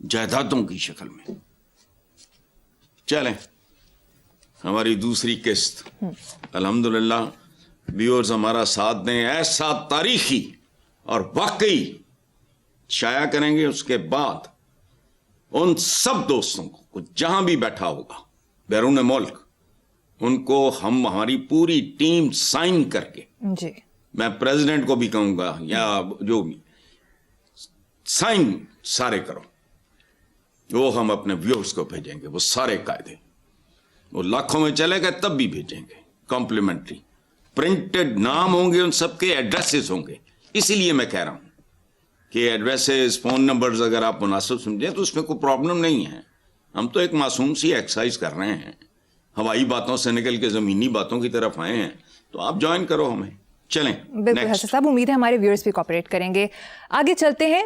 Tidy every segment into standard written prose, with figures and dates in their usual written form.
جائیدادوں کی شکل میں. چلیں ہماری دوسری قسط, الحمدللہ ویورز ہمارا ساتھ دیں. ایسا تاریخی اور واقعی شائع کریں گے. اس کے بعد ان سب دوستوں کو جہاں بھی بیٹھا ہوگا بیرون ملک, ان کو ہم ہماری پوری ٹیم سائن کر کے, جی میں پریزیڈنٹ کو بھی کہوں گا یا جو بھی, سائن سارے کرو, وہ ہم اپنے ویورز کو بھیجیں گے. وہ سارے قاعدے وہ لاکھوں میں چلے گئے تب بھی بھیجیں گے, کمپلیمنٹری پرنٹڈ نام ہوں گے, ان سب کے ایڈریسز ہوں گے. اسی لیے میں کہہ رہا ہوں کہ ایڈریسز, فون نمبرز اگر آپ مناسب سمجھیں تو اس میں کوئی پرابلم نہیں ہے. ہم تو ایک معصوم سی ایکسرسائز کر رہے ہیں, ہوائی باتوں سے نکل کے زمینی باتوں کی طرف آئے ہیں, تو آپ جوائن کرو ہمیں. چلیں بالکل حسن صاحب, امید ہے ہمارے ویورز بھی کوآپریٹ کریں گے. آگے چلتے ہیں.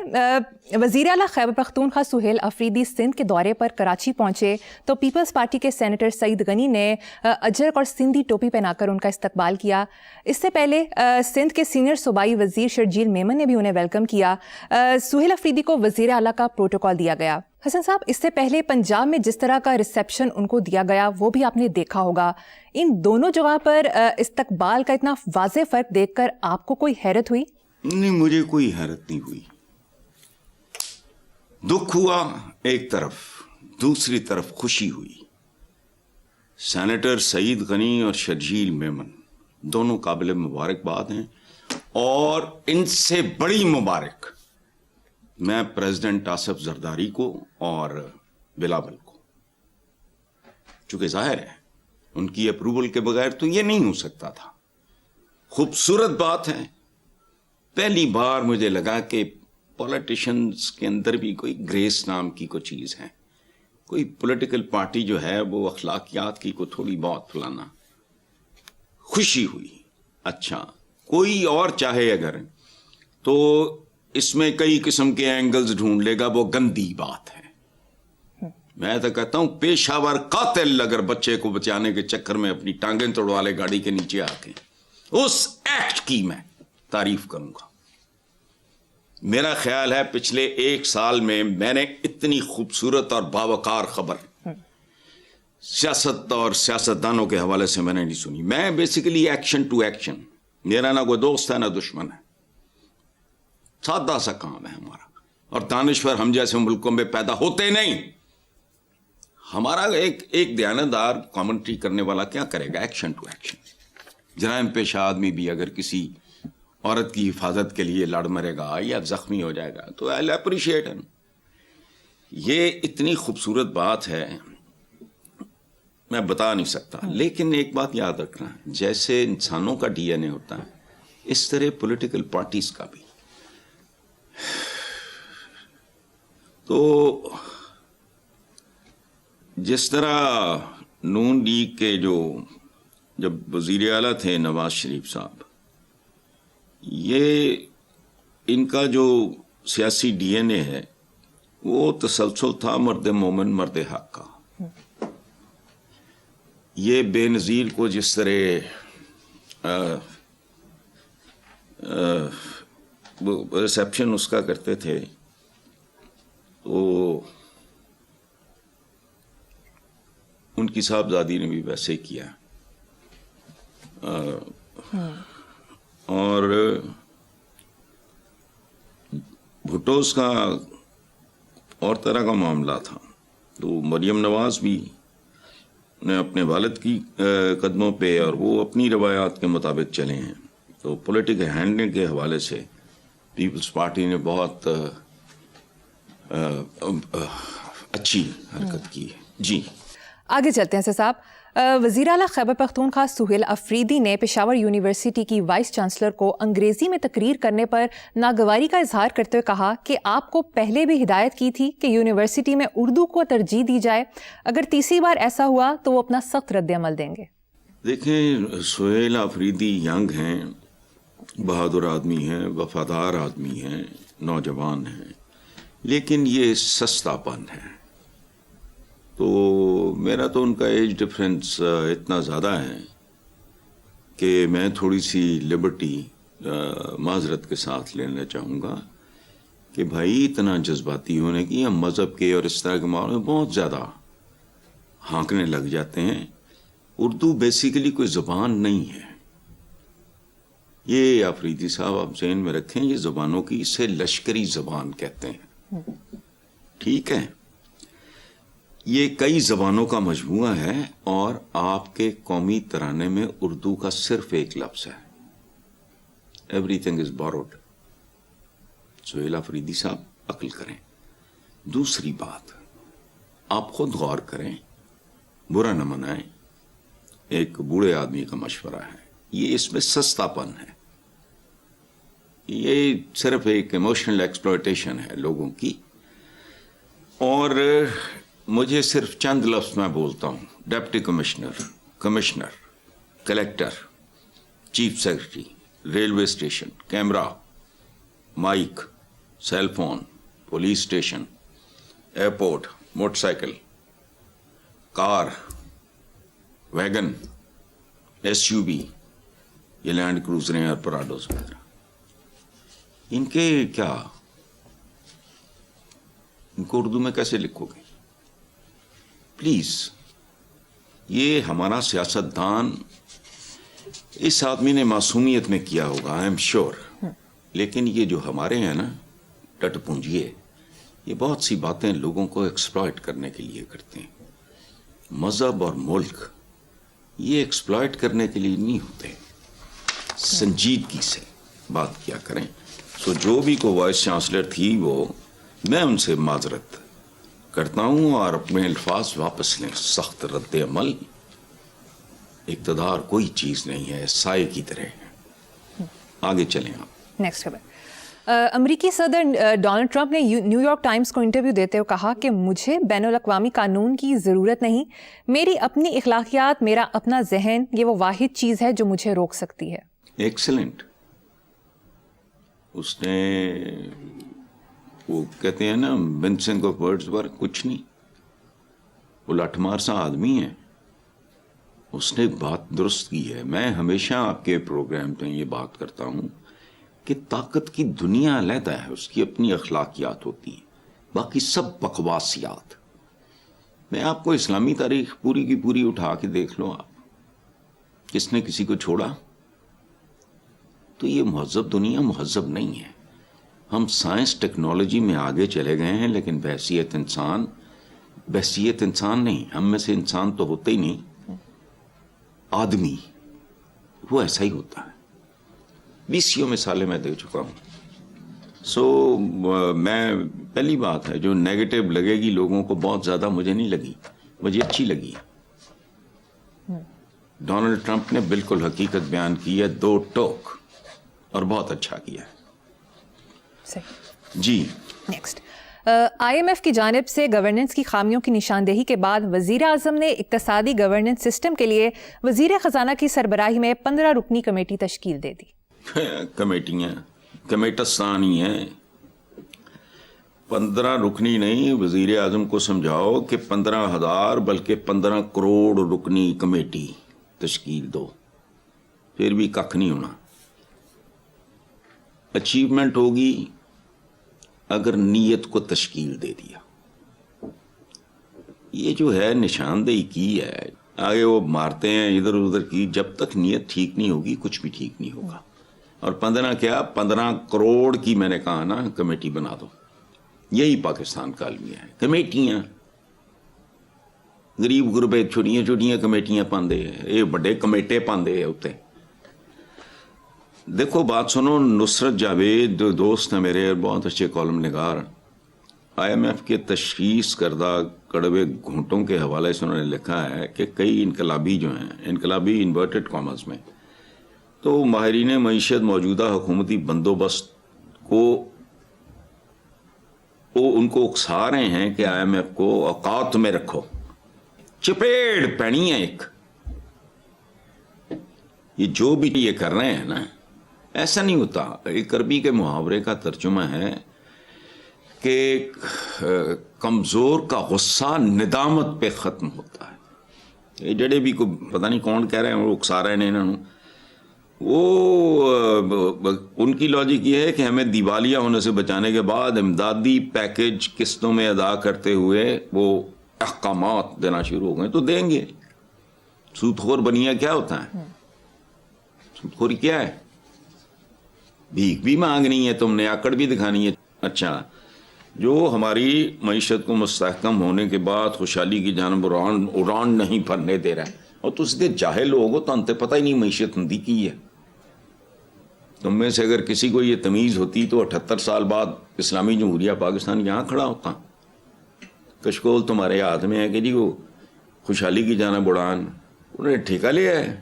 وزیر اعلیٰ خیبر پختونخوا سہیل افریدی سندھ کے دورے پر کراچی پہنچے تو پیپلز پارٹی کے سینیٹر سعید غنی نے اجرک اور سندھی ٹوپی پہنا کر ان کا استقبال کیا. اس سے پہلے سندھ کے سینئر صوبائی وزیر شرجیل میمن نے بھی انہیں ویلکم کیا. سہیل افریدی کو وزیر اعلیٰ کا پروٹوکال دیا گیا. حسن صاحب, اس سے پہلے پنجاب میں جس طرح کا ریسیپشن ان کو دیا گیا وہ بھی آپ نے دیکھا ہوگا. ان دونوں جگہ پر استقبال کا اتنا واضح فرق دیکھ کر آپ کو کوئی حیرت ہوئی؟ نہیں, مجھے کوئی حیرت نہیں ہوئی. دکھ ہوا ایک طرف, دوسری طرف خوشی ہوئی. سینیٹر سعید غنی اور شرجیل میمن دونوں قابل مبارکباد ہیں, اور ان سے بڑی مبارک میں پریزیڈنٹ آصف زرداری کو اور بلاول کو, چونکہ ظاہر ہے ان کی اپروول کے بغیر تو یہ نہیں ہو سکتا تھا. خوبصورت بات ہے. پہلی بار مجھے لگا کہ پولیٹیشنز کے اندر بھی کوئی گریس نام کی کوئی چیز ہے, کوئی پولیٹیکل پارٹی جو ہے وہ اخلاقیات کی کو تھوڑی بہت فلانا. خوشی ہوئی. اچھا, کوئی اور چاہے اگر تو اس میں کئی قسم کے اینگلز ڈھونڈ لے گا, وہ گندی بات ہے. میں تو کہتا ہوں پیشہ ور قاتل اگر بچے کو بچانے کے چکر میں اپنی ٹانگیں توڑوا لے گاڑی کے نیچے آ کے, اس ایکٹ کی میں تعریف کروں گا. میرا خیال ہے پچھلے 1 سال میں نے اتنی خوبصورت اور باوقار خبر سیاست اور سیاستدانوں کے حوالے سے میں نے نہیں سنی. میں بیسیکلی ایکشن ٹو ایکشن, میرا نہ کوئی دوست ہے نہ دشمن ہے, سادہ سا کام ہے ہمارا. اور دانشور ہم جیسے ملکوں میں پیدا ہوتے نہیں. ہمارا ایک دیانتدار کامنٹری کرنے والا کیا کرے گا؟ Action to action. جرائم پیشہ آدمی بھی اگر کسی عورت کی حفاظت کے لیے لڑ مرے گا یا زخمی ہو جائے گا تو آئی اپریشیٹ ہم. یہ اتنی خوبصورت بات ہے میں بتا نہیں سکتا. لیکن ایک بات یاد رکھنا, جیسے انسانوں کا ڈی این اے ہوتا ہے اس طرح پولیٹیکل پارٹیز کا بھی. تو جس طرح نون لیگ کے جب وزیر اعلیٰ تھے نواز شریف صاحب, یہ ان کا جو سیاسی ڈی این اے ہے وہ تسلسل تھا مرد مومن مرد حق کا. یہ بے نظیر کو جس طرح ریسیپشن اس کا کرتے تھے تو ان کی صاحبزادی نے بھی ویسے ہی کیا. اور بھٹوز کا اور طرح کا معاملہ تھا. تو مریم نواز بھی نے اپنے والد کی قدموں پہ اور وہ اپنی روایات کے مطابق چلے ہیں. تو پولیٹیکل ہینڈلنگ کے حوالے سے پیپلز پارٹی نے بہت اچھی حرکت کی ہے. جی آگے چلتے ہیں صاحب. وزیر اعلیٰ خیبر پختونخوا سہیل افریدی نے پشاور یونیورسٹی کی وائس چانسلر کو انگریزی میں تقریر کرنے پر ناگواری کا اظہار کرتے ہوئے کہا کہ آپ کو پہلے بھی ہدایت کی تھی کہ یونیورسٹی میں اردو کو ترجیح دی جائے, اگر تیسری بار ایسا ہوا تو وہ اپنا سخت رد عمل دیں گے. دیکھیں, سہیل افریدی ینگ ہیں, بہادر آدمی ہیں, وفادار آدمی ہیں, نوجوان ہیں, لیکن یہ سستا پن ہے. تو میرا تو ان کا ایج ڈفرینس اتنا زیادہ ہے کہ میں تھوڑی سی لبرٹی معذرت کے ساتھ لینا چاہوں گا کہ بھائی اتنا جذباتی ہونے کی ہم مذہب کے اور اس طرح کے معاملے میں بہت زیادہ ہانکنے لگ جاتے ہیں. اردو بیسیکلی کوئی زبان نہیں ہے. یہ آفریدی صاحب آپ ذہن میں رکھیں, یہ زبانوں کی اسے لشکری زبان کہتے ہیں. ٹھیک ہے, یہ کئی زبانوں کا مجموعہ ہے اور آپ کے قومی ترانے میں اردو کا صرف ایک لفظ ہے. Every thing is borrowed. Sohail Afridi صاحب عقل کریں. دوسری بات, آپ خود غور کریں, برا نہ منائیں, ایک بوڑھے آدمی کا مشورہ ہے, یہ اس میں سستا پن ہے, یہ صرف ایک ایموشنل ایکسپلوئٹیشن ہے لوگوں کی. اور مجھے صرف چند لفظ میں بولتا ہوں: deputy commissioner, commissioner, collector, chief secretary, railway station, camera, mic, cell phone, police station, airport, motorcycle, car, wagon, S U V, یہ لینڈ کروزریں اور پراڈوز وغیرہ. ان کے کیا, ان کو اردو میں کیسے لکھو گے؟ پلیز, یہ ہمارا سیاستدان, اس آدمی نے معصومیت میں کیا ہوگا, آئی ایم شیور, لیکن یہ جو ہمارے ہیں نا ٹٹ پونجیے, یہ بہت سی باتیں لوگوں کو ایکسپلائٹ کرنے کے لیے کرتے ہیں. مذہب اور ملک یہ ایکسپلائٹ کرنے کے لیے نہیں ہوتے. سنجیدگی سے بات کیا کریں. سو جو بھی کو وائس چانسلر تھی وہ, میں ان سے معذرت کرتا ہوں اور اپنے الفاظ واپس لیں. سخت رد عمل, اقتدار کوئی چیز نہیں ہے, سائے کی طرح ہے. آگے چلیں آپ. نیکسٹ خبر. امریکی صدر ڈونلڈ ٹرمپ نے نیو یارک ٹائمز کو انٹرویو دیتے ہوئے کہا کہ مجھے بین الاقوامی قانون کی ضرورت نہیں, میری اپنی اخلاقیات, میرا اپنا ذہن, یہ وہ واحد چیز ہے جو مجھے روک سکتی ہے. ایکسلنٹ. اس نے, وہ کہتے ہیں نا ونسنگ آف ورڈز پر, کچھ نہیں, وہ لٹھ مار سا آدمی ہے. اس نے بات درست کی ہے. میں ہمیشہ آپ کے پروگرام پہ یہ بات کرتا ہوں کہ طاقت کی دنیا علیحدہ ہے, اس کی اپنی اخلاقیات ہوتی ہیں, باقی سب بکواسیات. میں آپ کو اسلامی تاریخ پوری کی پوری اٹھا کے دیکھ لو آپ, کس نے کسی کو چھوڑا؟ تو یہ مہذب دنیا مہذب نہیں ہے. ہم سائنس ٹیکنالوجی میں آگے چلے گئے ہیں, لیکن بحیثیت انسان نہیں. ہم میں سے انسان تو ہوتے ہی نہیں, آدمی وہ ایسا ہی ہوتا ہے. 20 مثالیں میں دے چکا ہوں. سو میں, پہلی بات ہے جو نیگیٹو لگے گی لوگوں کو بہت زیادہ, مجھے نہیں لگی, مجھے اچھی لگی. ڈونلڈ ٹرمپ نے بالکل حقیقت بیان کی ہے, دو ٹوک, اور بہت اچھا کیا ہے. جی نیکسٹ. آئی ایم ایف کی جانب سے گورننس کی خامیوں کی نشاندہی کے بعد وزیر اعظم نے اقتصادی گورننس سسٹم کے لیے وزیر خزانہ کی سربراہی میں 15 رکنی کمیٹی تشکیل دے دی. کمیٹیاں کمیٹستانی ہیں, 15 رکنی نہیں. وزیر اعظم کو سمجھاؤ کہ 15,000 بلکہ 15 کروڑ رکنی کمیٹی تشکیل دو, پھر بھی ککھ نہیں ہونا. اچیومنٹ ہوگی اگر نیت کو تشکیل دے دیا. یہ جو ہے نشاندہی کی ہے, آگے وہ مارتے ہیں ادھر ادھر کی, جب تک نیت ٹھیک نہیں ہوگی کچھ بھی ٹھیک نہیں ہوگا. اور 15 کیا, 15 کروڑ کی میں نے کہا نا کمیٹی بنا دو. یہی پاکستان کا المیہ ہے. کمیٹیاں غریب غربے چھوٹیاں چھوٹیاں کمیٹیاں پاندے, یہ بڑے کمیٹے پاندے ہوتے. دیکھو بات سنو, نصرت جاوید جو دوست ہیں میرے, بہت اچھے کالم نگار, آئی ایم ایف کے تشخیص کردہ کڑوے گھونٹوں کے حوالے سے انہوں نے لکھا ہے کہ کئی انقلابی جو ہیں, انقلابی انورٹڈ کامرس میں, تو ماہرین معیشت موجودہ حکومتی بندوبست کو وہ ان کو اکسا رہے ہیں کہ آئی ایم ایف کو اوقات میں رکھو. چپیڑ پینی ہے ایک. یہ جو بھی یہ کر رہے ہیں نا, ایسا نہیں ہوتا. ایک عربی کے محاورے کا ترجمہ ہے کہ کمزور کا غصہ ندامت پہ ختم ہوتا ہے. یہ جڑے بھی کو پتہ نہیں کون کہہ رہے ہیں, وہ اکسا رہے ہیں انہوں. وہ ان کی لاجک یہ ہے کہ ہمیں دیوالیہ ہونے سے بچانے کے بعد امدادی پیکج قسطوں میں ادا کرتے ہوئے وہ احکامات دینا شروع ہو گئے تو دیں گے. سود خور بنیا کیا ہوتا ہے؟ سود خوری کیا ہے؟ بھیک بھی مانگنی ہے تم نے, آکڑ بھی دکھانی ہے. اچھا, جو ہماری معیشت کو مستحکم ہونے کے بعد خوشحالی کی جانب اڑان نہیں پھرنے دے رہا ہے, اور تو سیدھے جاہل لوگ ہو تو انتے پتہ ہی نہیں معیشت ہندی کی ہے. تم میں سے اگر کسی کو یہ تمیز ہوتی تو 78 سال بعد اسلامی جمہوریہ پاکستان یہاں کھڑا ہوتا. کشکول تمہارے ہاتھ میں ہے کہ جی وہ خوشحالی کی جانب اڑان, انہوں نے ٹھیکہ لیا ہے.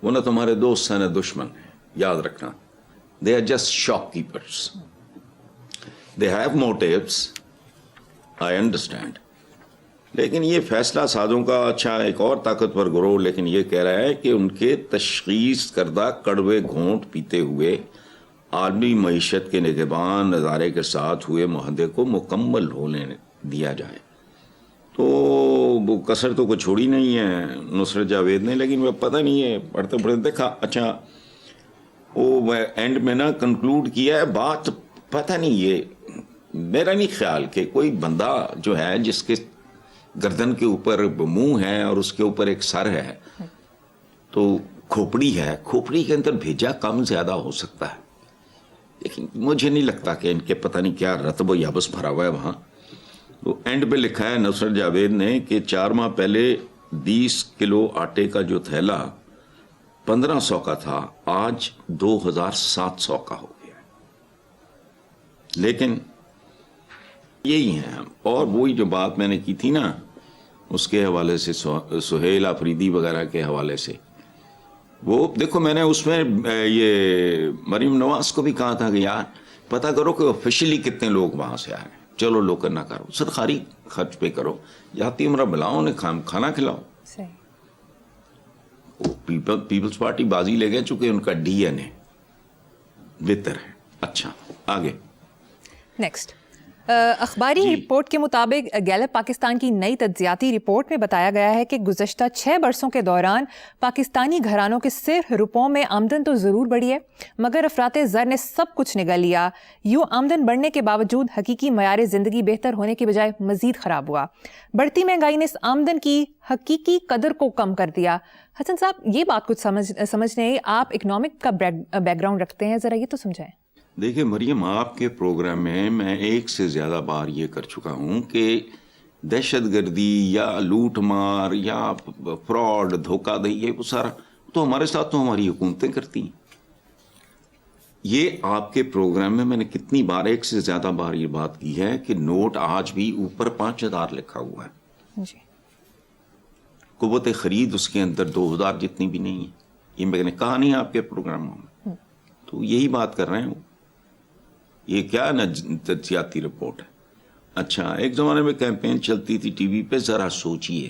وہ نہ تمہارے دوست ہیں نہ دشمن ہیں, یاد رکھنا. They are just shopkeepers. They have motives. I understand. لیکن یہ فیصلہ سازوں کا اچھا ایک اور طاقتور گروہ لیکن یہ کہہ رہا ہے کہ ان کے تشخیص کردہ کڑوے گھونٹ پیتے ہوئے عالمی معیشت کے نگہبان نظارے کے ساتھ ہوئے معاہدے کو مکمل ہونے دیا جائے. تو وہ کسر تو کوئی چھوڑی نہیں ہے نصرت جاوید نے, لیکن وہ پتہ نہیں ہے پڑھتے پڑھتے دیکھا. اچھا, وہ اینڈ میں نا کنکلوڈ کیا ہے بات, پتہ نہیں, یہ میرا نہیں خیال کہ کوئی بندہ جو ہے جس کے گردن کے اوپر منہ ہے اور اس کے اوپر ایک سر ہے تو کھوپڑی ہے, کھوپڑی کے اندر بھیجا کم زیادہ ہو سکتا ہے. لیکن مجھے نہیں لگتا کہ ان کے پتہ نہیں کیا رتب و یابس بھرا ہوا ہے وہاں. تو اینڈ پہ لکھا ہے نصرت جاوید نے کہ 4 ماہ پہلے 20 کلو آٹے کا جو تھیلا 1500 کا تھا آج 2700 کا ہو گیا. لیکن یہی ہیں ہم. اور وہی جو بات میں نے کی تھی نا اس کے حوالے سے, سہیل آفریدی وغیرہ کے حوالے سے, وہ دیکھو میں نے اس میں یہ مریم نواز کو بھی کہا تھا کہ یار پتہ کرو کہ آفیشلی کتنے لوگ وہاں سے آئے. چلو لوکر نہ کرو, سرکاری خرچ پہ کرو, جاتی عمرہ بلاؤ, انہیں کھانا کھلاؤ. پیپلز پارٹی بازی لے گئے چونکہ ان کا ڈی این اے بہتر ہے. اچھا آگے نیکسٹ. اخباری رپورٹ کے مطابق گیلپ پاکستان کی نئی تجزیاتی رپورٹ میں بتایا گیا ہے کہ گزشتہ 6 برسوں کے دوران پاکستانی گھرانوں کے صرف روپوں میں آمدن تو ضرور بڑھی ہے مگر افراط زر نے سب کچھ نگل لیا. یوں آمدن بڑھنے کے باوجود حقیقی معیار زندگی بہتر ہونے کے بجائے مزید خراب ہوا. بڑھتی مہنگائی نے اس آمدن کی حقیقی قدر کو کم کر دیا. حسن صاحب, یہ بات کچھ سمجھنے, آپ اکنامک کا بیک گراؤنڈ رکھتے ہیں, ذرا یہ تو سمجھائیں. دیکھیں مریم, آپ کے پروگرام میں ایک سے زیادہ بار یہ کر چکا ہوں کہ دہشت گردی یا لوٹ مار یا فراڈ دھوکہ دہی یہ وہ سارا تو ہمارے ساتھ تو ہماری حکومتیں کرتی ہیں. یہ آپ کے پروگرام میں نے کتنی بار, ایک سے زیادہ بار یہ بات کی ہے کہ نوٹ آج بھی اوپر 5000 لکھا ہوا ہے جی. قوت خرید اس کے اندر 2000 جتنی بھی نہیں ہے. یہ میں نے کہا نہیں آپ کے پروگراموں میں, تو یہی بات کر رہے ہیں. یہ کیا تجزیاتی رپورٹ ہے. اچھا, ایک زمانے میں کیمپین چلتی تھی ٹی وی پہ, ذرا سوچئے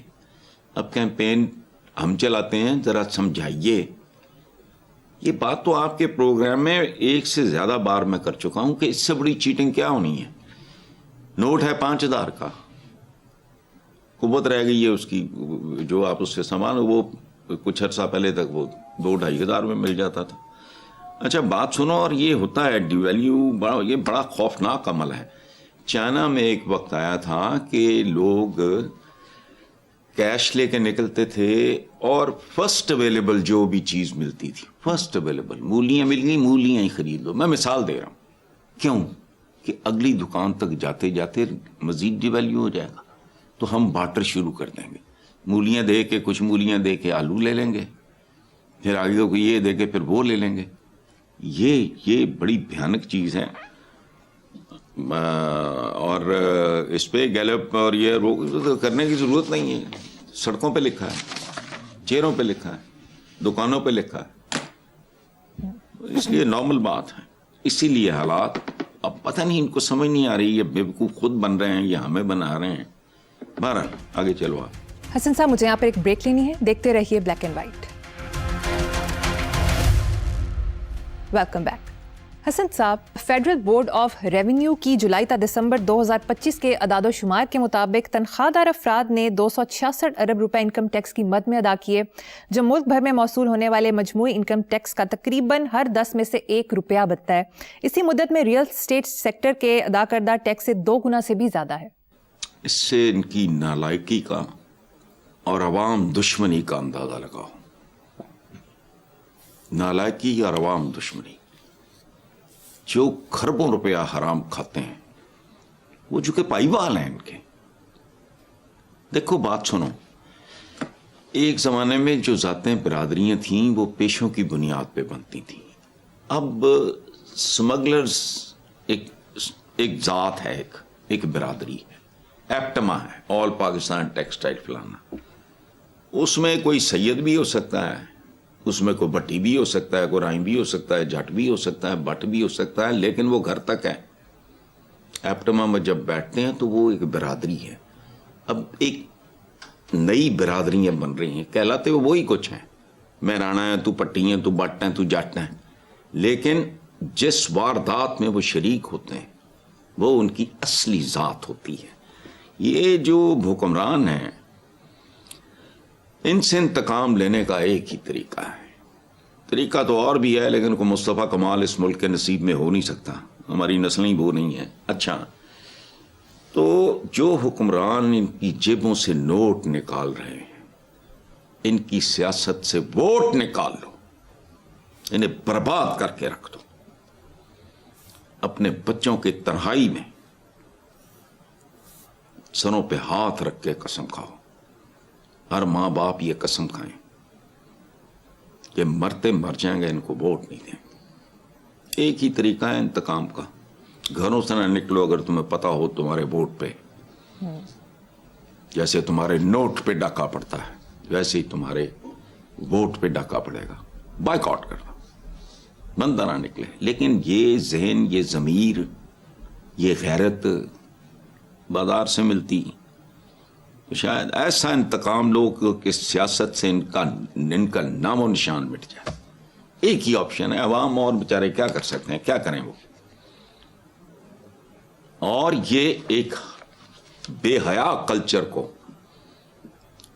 اب کیمپین ہم چلاتے ہیں, ذرا سمجھائیے. یہ بات تو آپ کے پروگرام میں ایک سے زیادہ بار میں کر چکا ہوں کہ اس سے بڑی چیٹنگ کیا ہونی ہے. نوٹ ہے 5000 کا, قوت رہ گئی ہے اس کی, جو آپ اس سے سامان وہ کچھ عرصہ پہلے تک وہ 2-2.5 ہزار میں مل جاتا تھا. اچھا بات سنو, اور یہ ہوتا ہے ڈی ویلیو, یہ بڑا خوفناک عمل ہے. چائنا میں ایک وقت آیا تھا کہ لوگ کیش لے کے نکلتے تھے اور فرسٹ اویلیبل جو بھی چیز ملتی تھی, فرسٹ اویلیبل, مولیاں مل گئی, مولیاں ہی خرید لو. میں مثال دے رہا ہوں, کیوں کہ اگلی دکان تک جاتے جاتے مزید ڈی ویلیو ہو جائے گا تو ہم بارٹر شروع کر دیں گے. مولیاں دے کے, کچھ مولیاں دے کے آلو لے لیں گے, پھر آگے کو یہ دے کے پھر وہ لے لیں گے. یہ بڑی بھیانک چیز ہے. اور اس پہ گیلپ اور یہ کرنے کی ضرورت نہیں ہے. سڑکوں پہ لکھا ہے, چہروں پہ لکھا ہے, دکانوں پہ لکھا ہے, اس لیے نارمل بات ہے. اسی لیے حالات اب پتہ نہیں ان کو سمجھ نہیں آ رہی, یہ بیوقوف خود بن رہے ہیں یا ہمیں بنا رہے ہیں. بہرحال آگے چلو آپ. حسن صاحب, مجھے یہاں پر ایک بریک لینی ہے, دیکھتے رہیے black and white. Welcome back. Hasan صاحب، فیڈرل بورڈ آف ریونیو کی جولائی تا دسمبر 2025 کے اعداد و شمار کے مطابق تنخواہ دار افراد نے 266 ارب روپے انکم ٹیکس کی مد میں ادا کیے، جو ملک بھر میں موصول ہونے والے مجموعی انکم ٹیکس کا تقریباً ہر 10 میں سے 1 روپیہ بنتا ہے۔ اسی مدت میں ریئل اسٹیٹ سیکٹر کے ادا کردہ ٹیکس سے 2 گنا سے بھی زیادہ ہے۔ اس سے ان کی نالائکی کا اور عوام دشمنی کا اندازہ لگاؤ۔ نالائکی اور عوام دشمنی، جو کھربوں روپیہ حرام کھاتے ہیں وہ چونکہ پائیوال ہیں ان کے۔ دیکھو بات سنو، ایک زمانے میں جو ذاتیں برادریاں تھیں وہ پیشوں کی بنیاد پہ بنتی تھیں۔ اب سمگلرز ایک ذات ہے، ایک برادری ہے، ایپٹما ہے، آل پاکستان ٹیکسٹائل فلانا۔ اس میں کوئی سید بھی ہو سکتا ہے، اس میں کوئی بٹی بھی ہو سکتا ہے، کوئی رائم بھی ہو سکتا ہے، جٹ بھی ہو سکتا ہے، بٹ بھی ہو سکتا ہے، لیکن وہ گھر تک ہے۔ ایپٹما میں جب بیٹھتے ہیں تو وہ ایک برادری ہے۔ اب ایک نئی برادریاں بن رہی ہیں، کہلاتے وہ وہی کچھ ہیں، میں رانا ہے، تو پٹی ہیں، تو بٹ ہیں، تو جٹ ہیں، لیکن جس واردات میں وہ شریک ہوتے ہیں وہ ان کی اصلی ذات ہوتی ہے۔ یہ جو حکمران ہیں ان سے انتقام لینے کا ایک ہی طریقہ ہے، طریقہ تو اور بھی ہے لیکن کو مصطفیٰ کمال اس ملک کے نصیب میں ہو نہیں سکتا، ہماری نسلیں وہ نہیں ہیں۔ اچھا، تو جو حکمران ان کی جیبوں سے نوٹ نکال رہے ہیں، ان کی سیاست سے ووٹ نکال لو، انہیں برباد کر کے رکھ دو، اپنے بچوں کی تنہائی میں سروں پہ ہاتھ رکھ کے قسم کھاؤ، ہر ماں باپ یہ قسم کھائیں کہ مرتے مر جائیں گے ان کو ووٹ نہیں دیں گے۔ ایک ہی طریقہ ہے انتقام کا، گھروں سے نہ نکلو اگر تمہیں پتا ہو تمہارے ووٹ پہ، جیسے تمہارے نوٹ پہ ڈاکہ پڑتا ہے ویسے ہی تمہارے ووٹ پہ ڈاکہ پڑے گا، بائیکاٹ کرنا، بندہ نہ نکلے۔ لیکن یہ ذہن، یہ ضمیر، یہ غیرت بازار سے ملتی، شاید ایسا انتقام لوگ کہ سیاست سے ان کا نام و نشان مٹ جائے۔ ایک ہی آپشن ہے، عوام اور بیچارے کیا کر سکتے ہیں، کیا کریں وہ؟ اور یہ ایک بے حیا کلچر کو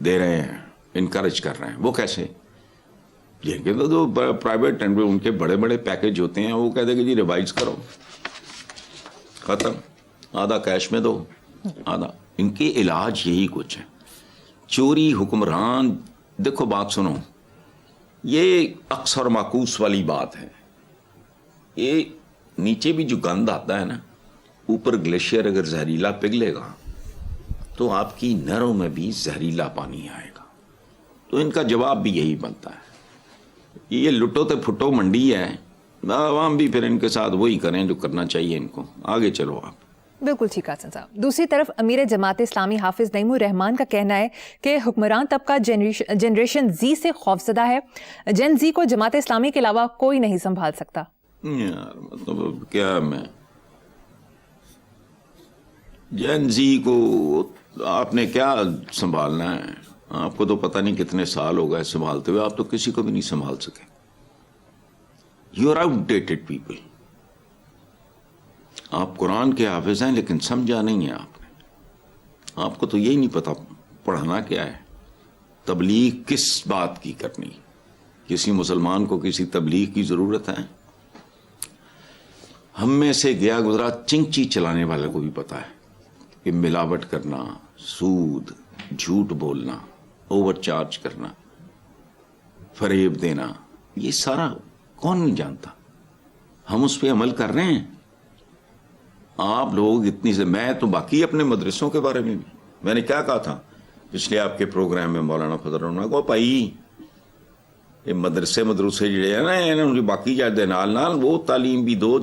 دے رہے ہیں، انکریج کر رہے ہیں۔ وہ کیسے؟ جن کے تو پرائیویٹ ان کے بڑے بڑے پیکج ہوتے ہیں، وہ کہتے ہیں کہ جی ریوائز کرو، ختم، آدھا کیش میں دو، آدھا۔ ان کے علاج یہی کچھ ہے، چوری۔ حکمران دیکھو بات سنو، یہ اکثر معکوس والی بات ہے، یہ نیچے بھی جو گند آتا ہے نا، اوپر گلیشیئر اگر زہریلا پگھلے گا تو آپ کی نہروں میں بھی زہریلا پانی آئے گا۔ تو ان کا جواب بھی یہی بنتا ہے، یہ لٹو تے پھٹو منڈی ہے، عوام بھی پھر ان کے ساتھ وہی کریں جو کرنا چاہیے ان کو۔ آگے چلو آپ۔ بالکل ٹھیک ہے حسن صاحب۔ دوسری طرف امیر جماعت اسلامی حافظ نعیم الرحمان کا کہنا ہے کہ حکمران طبقہ جنریشن زی سے خوفزدہ ہے، جن زی کو جماعت اسلامی کے علاوہ کوئی نہیں سنبھال سکتا۔ یار مطلب کیا، میں جن زی کو آپ نے کیا سنبھالنا ہے؟ آپ کو تو پتہ نہیں کتنے سال ہو گئے سنبھالتے ہوئے، آپ تو کسی کو بھی نہیں سنبھال سکے۔ You are outdated people. آپ قرآن کے حافظ ہیں لیکن سمجھا نہیں ہے آپ نے۔ آپ کو تو یہی نہیں پتا پڑھانا کیا ہے، تبلیغ کس بات کی کرنی۔ کسی مسلمان کو کسی تبلیغ کی ضرورت ہے؟ ہم میں سے گیا گزرا چنگچی چلانے والے کو بھی پتا ہے کہ ملاوٹ کرنا، سود، جھوٹ بولنا، اوور چارج کرنا، فریب دینا، یہ سارا کون نہیں جانتا؟ ہم اس پہ عمل کر رہے ہیں۔ آپ لوگ اتنی سے، میں تو باقی اپنے مدرسوں کے بارے میں بھی میں نے کیا کہا تھا پچھلے آپ کے پروگرام میں، مولانا فضل الرحمان کو، بھائی یہ مدرسے جڑے ہیں نا، انہوں نے باقی جاتے نال وہ تعلیم بھی دو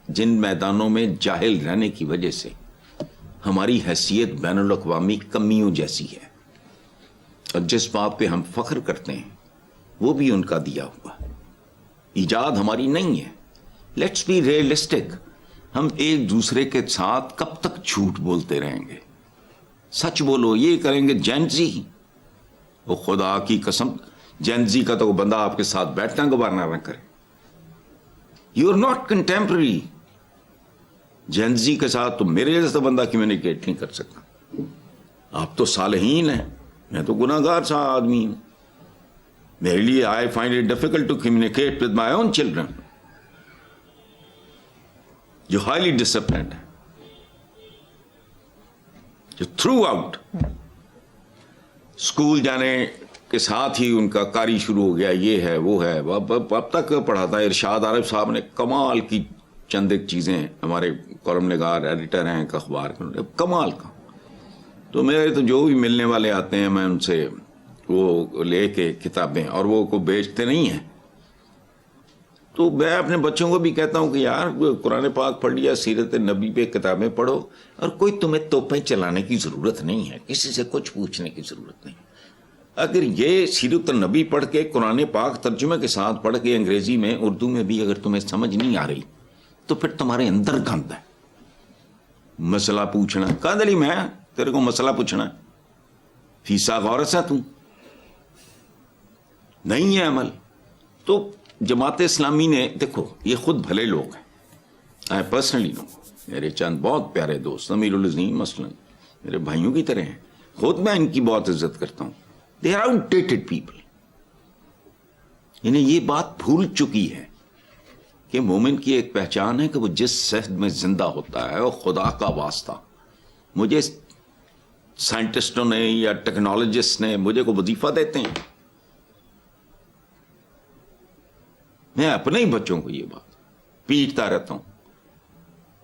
جن میدانوں میں جاہل رہنے کی وجہ سے ہماری حیثیت بین الاقوامی کمیوں جیسی ہے، اور جس بات پہ ہم فخر کرتے ہیں وہ بھی ان کا دیا ہوا، ایجاد ہماری نہیں ہے۔ Let's be realistic. ہم ایک دوسرے کے ساتھ کب تک جھوٹ بولتے رہیں گے؟ سچ بولو، یہ کریں گے جینزی، وہ خدا کی قسم جینزی کا تو وہ بندہ آپ کے ساتھ بیٹھنا گوارنا نہ کرے، you are not contemporary. Gen Z کے ساتھ تو میرے جیسا بندہ کمیونیکیٹ نہیں کر سکتا. آپ تو صالحین ہیں, میں تو گناہ گار سا آدمی ہوں. میرے لیے I find it difficult to communicate with my own children جو ہائیلی ڈسپلنڈ ہے, جو تھرو آؤٹ اسکول جانے کے ساتھ ہی ان کا کاری شروع ہو گیا, یہ ہے وہ ہے. اب تک پڑھاتا ہے. ارشاد عارف صاحب نے کمال کی چند ایک چیزیں, ہمارے کالم نگار ایڈیٹر ہیں اخبار کے, کمال کا. تو میرے تو جو بھی ملنے والے آتے ہیں میں ان سے وہ لے کے کتابیں, اور وہ کو بیچتے نہیں ہیں. تو میں اپنے بچوں کو بھی کہتا ہوں کہ یار قرآن پاک پڑھ لیا, سیرت نبی پہ کتابیں پڑھو, اور کوئی تمہیں توپیں چلانے کی ضرورت نہیں ہے, کسی سے کچھ پوچھنے کی ضرورت نہیں. اگر یہ سیرت النبی پڑھ کے قرآن پاک ترجمے کے ساتھ پڑھ کے انگریزی میں اردو میں بھی اگر تمہیں سمجھ نہیں آ رہی تو پھر تمہارے اندر گند ہے. مسئلہ پوچھنا, کہا دلی میں تیرے کو مسئلہ پوچھنا ہے, فیسا غور سے تو نہیں ہے عمل. تو جماعت اسلامی نے, دیکھو یہ خود بھلے لوگ ہیں, آئی پرسنلی نو, میرے چند بہت پیارے دوست, امیر العظیم مثلا میرے بھائیوں کی طرح ہیں, خود میں ان کی بہت عزت کرتا ہوں. They are outdated people. انہیں یہ بات بھول چکی ہے کہ مومن کی ایک پہچان ہے کہ وہ جس صحت میں زندہ ہوتا ہے, اور خدا کا واسطہ مجھے سائنٹسٹوں نے یا ٹیکنالوجسٹ نے مجھے کو وظیفہ دیتے ہیں, میں اپنے ہی بچوں کو یہ بات پیٹتا رہتا ہوں.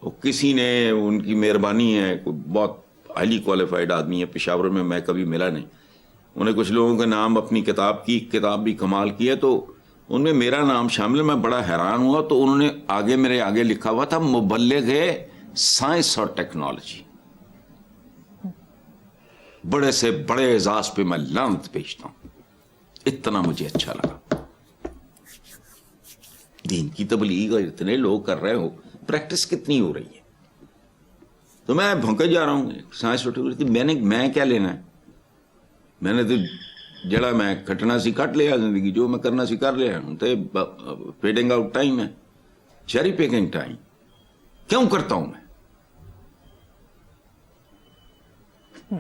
وہ کسی نے, ان کی مہربانی ہے, کوئی بہت ہائیلی کوالیفائڈ آدمی ہے پشاور میں, میں کبھی ملا نہیں, انہیں کچھ لوگوں کے نام اپنی کتاب بھی کمال کی ہے, تو ان میں میرا نام شامل ہے. میں بڑا حیران ہوا, تو انہوں نے میرے آگے لکھا ہوا تھا مبلغ سائنس اور ٹیکنالوجی. بڑے سے بڑے اعزاز پہ میں لعنت پیشتا ہوں, اتنا مجھے اچھا لگا. دین کی تبلیغ اتنے لوگ کر رہے ہو, پریکٹس کتنی ہو رہی ہے. تو میں بھونکے جا رہا ہوں سائنس اور ٹیکنالوجی. میں کیا لینا ہے, میں نے تو جڑا میں کٹنا سی کٹ لیا زندگی, جو میں کرنا سی کر لیا. فیڈنگ آؤٹ ٹائم ہے, چیری پیکنگ ٹائم کیوں کرتا ہوں میں.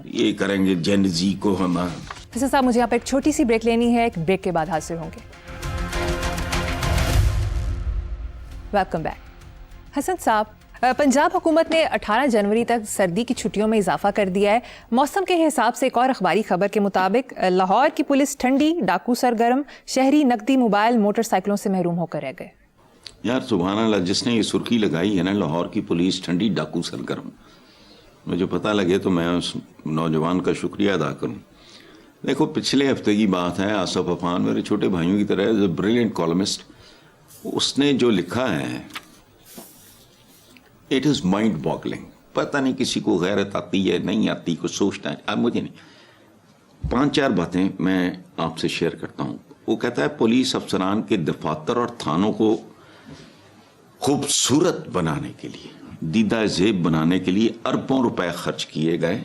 یہ کریں گے جین زی کو ہم. حسن صاحب مجھے یہاں پہ ایک چھوٹی سی بریک لینی ہے, ایک بریک کے بعد حاضر ہوں گے. Welcome back. حسن صاحب, پنجاب حکومت نے 18 جنوری تک سردی کی چھٹیوں میں اضافہ کر دیا ہے. موسم کے حساب سے ایک اور اخباری خبر کے مطابق لاہور کی پولیس ٹھنڈی, ڈاکو سرگرم, شہری نقدی, موبائل, موٹر سائیکلوں سے محروم ہو کر رہ گئے. یار سبحان اللہ, جس نے یہ سرخی لگائی ہے نا, لاہور کی پولیس ٹھنڈی, ڈاکو سرگرم, مجھے پتہ لگے تو میں اس نوجوان کا شکریہ ادا کروں. دیکھو پچھلے ہفتے کی بات ہے, آصف عفان میرے چھوٹے بھائیوں کی طرح ہے, بریلینٹ کالمسٹ, اس نے جو لکھا ہے اٹ از مائنڈ باگلنگ. پتہ نہیں کسی کو غیرت آتی ہے نہیں آتی, کو سوچتا ہے, اب مجھے نہیں. 5-4 باتیں میں آپ سے شیئر کرتا ہوں. وہ کہتا ہے پولیس افسران کے دفاتر اور تھانوں کو خوبصورت بنانے کے لیے, دیدہ زیب بنانے کے لیے اربوں روپے خرچ کیے گئے,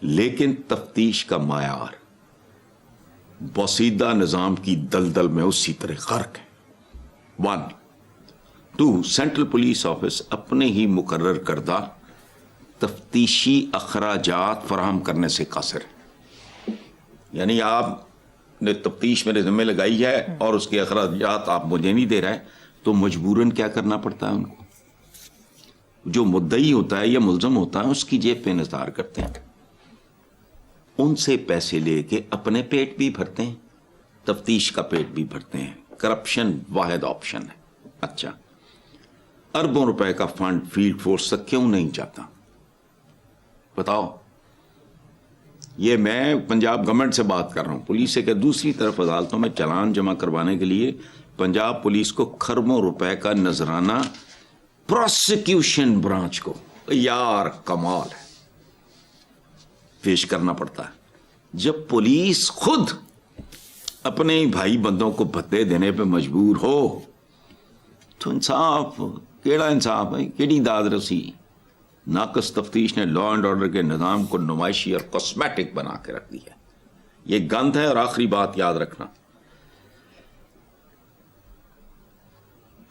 لیکن تفتیش کا معیار بوسیدہ نظام کی دلدل میں اسی طرح غرق ہے. 1. 2. سینٹرل پولیس آفس اپنے ہی مقرر کردہ تفتیشی اخراجات فراہم کرنے سے قاصر ہے. یعنی آپ نے تفتیش میرے ذمہ لگائی ہے اور اس کے اخراجات آپ مجھے نہیں دے رہے, تو مجبوراً کیا کرنا پڑتا ہے ان کو, جو مدعی ہوتا ہے یا ملزم ہوتا ہے اس کی جیب پہ نثار کرتے ہیں, ان سے پیسے لے کے اپنے پیٹ بھی بھرتے ہیں, تفتیش کا پیٹ بھی بھرتے ہیں. کرپشن واحد آپشن ہے. اچھا, اربوں روپے کا فنڈ فیلڈ فورس تک کیوں نہیں جاتا بتاؤ. یہ میں پنجاب گورنمنٹ سے بات کر رہا ہوں, پولیس سے کہ دوسری طرف عدالتوں میں چلان جمع کروانے کے لیے پنجاب پولیس کو کھربوں روپے کا نذرانہ پروسیکیوشن برانچ کو, یار کمال ہے, پیش کرنا پڑتا ہے. جب پولیس خود اپنے بھائی بندوں کو بھتے دینے پہ مجبور ہو تو انصاف کیڑا انصاف ہے, کیڑی داد رسی. ناقص تفتیش نے لا اینڈ آرڈر کے نظام کو نمائشی اور کاسمیٹک بنا کے رکھ دی ہے. یہ گند ہے. اور آخری بات یاد رکھنا,